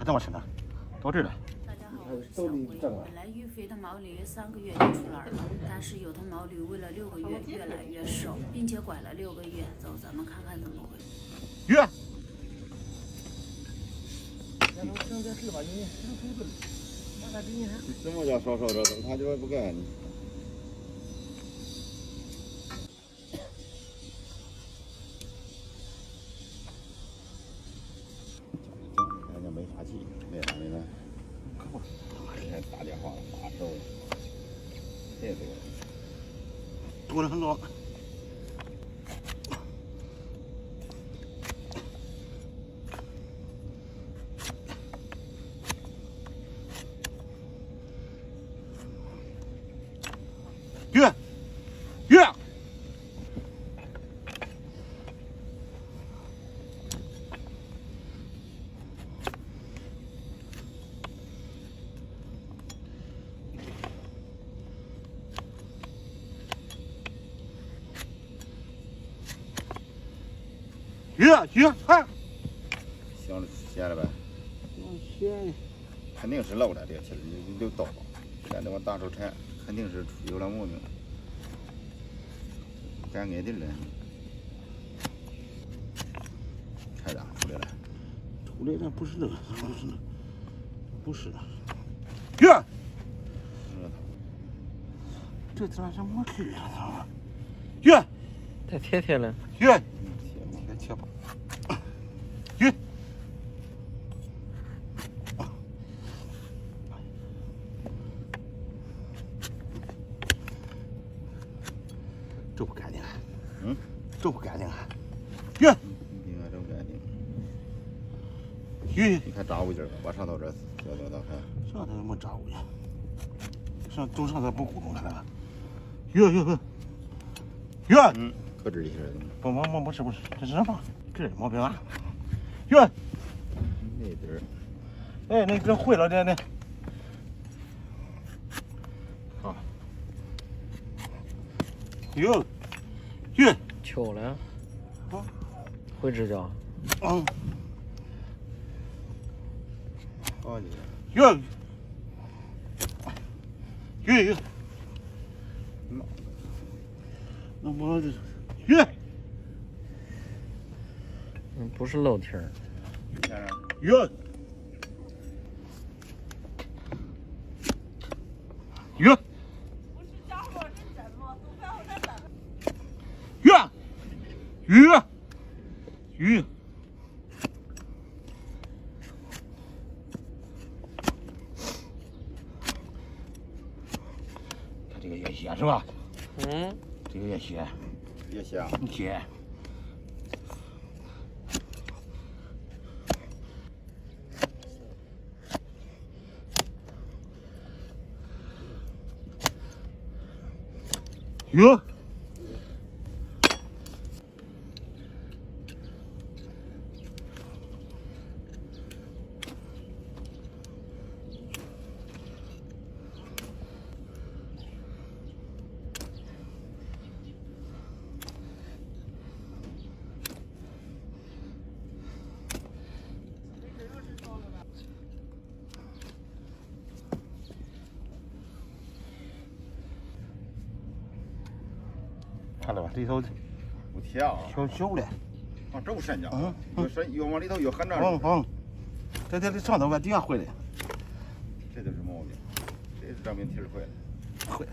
还等我吃呢，到这儿了。大家好，我是小薇。本来育肥的毛驴3个月就出栏了，但是有头毛驴喂了6个月，越来越瘦，并且拐了6个月。走，咱们看看怎么回事。约。什么叫少这？他就不干你。人家没法气，那啥的呢？还打电话发售，这多多了很多。约约。约，快！行了，歇了呗。歇。肯定是漏了，这气你就叨叨。现在我大手柴，肯定是有了毛病。该挨地了。太大出来了。出来了，不是这个，不是的。约。这咋是没去啊？约。太贴贴了。约。切吧。约。这不干净。这不干净。约。你看这不干净。约。你看扎过劲儿，往上头这小看。上头没扎过去。上头不鼓动了吧？约。可治一下的。不是，这是什么？这毛病啊！约。那地儿。哎，那这会了这。好。约。秋了。啊。会支教。好你。约。那我这约。不是漏题儿。约。不是家伙是真吗？都在我这等。约。他这个也写是吧？这个也写。也写。你写。约。看了吧，里头不跳。小的。往这深呢。越往里头越狠着。这上头往底下坏了。这就是毛病，这是证明蹄儿坏了。坏了。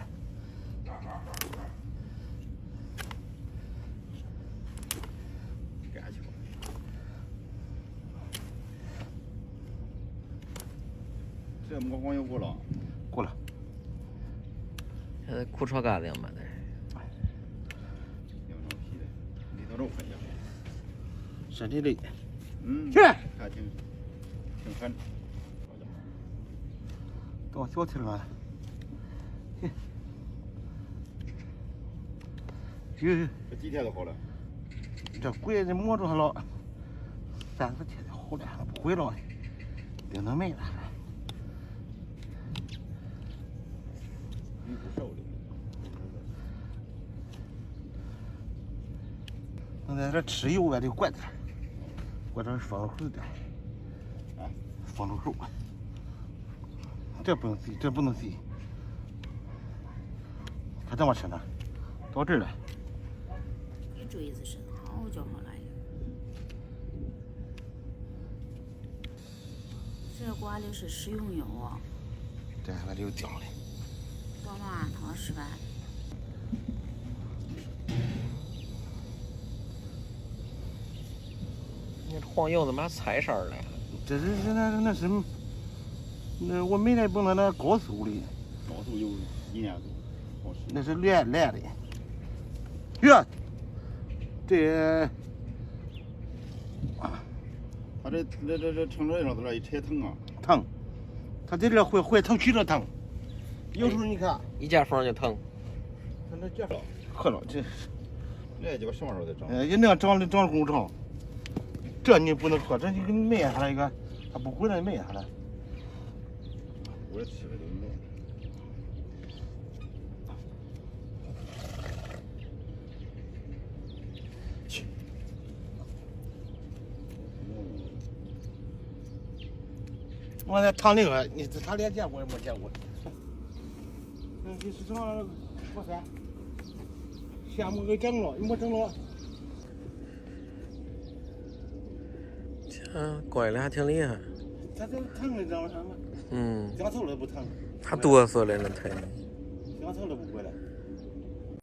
干去吧。这摸光油过了。过了。现在裤衩干净吧？得。里头肉分下。身体累。去。还挺狠。到小蹄了。这几天都好了。这鬼子摸住它了，3、4天就好了，不会了，顶到没了。不瘦的。能在这吃油啊，得管点，管点放到口点。放入手，这不能洗，这不能洗。他这么吃呢，到这儿了。一锥子似的，好叫上来了。这刮的是食用油啊。这还有姜嘞。光麻糖失败。你黄油怎么还彩色的？这是那是那我没来蹦到那高速里，高速有1年多，好使。那是蓝的。哟，这他这乘着上这一拆疼啊，疼，他这里会疼去这疼，有时候你看，一夹缝就疼。他那脚喝了这，那鸡巴什么时候才长？人那样长工长，这你不能喝，这你给你埋下来一个，他不回来埋下来。我这吃的都没。去。我在唐岭啊，他连见过也没见过。你是上佛山，项目给整了，你没整了？拐的还挺厉害。他这疼你知道吗？嗯。两头了不疼。他哆嗦了那腿。两头了不回来。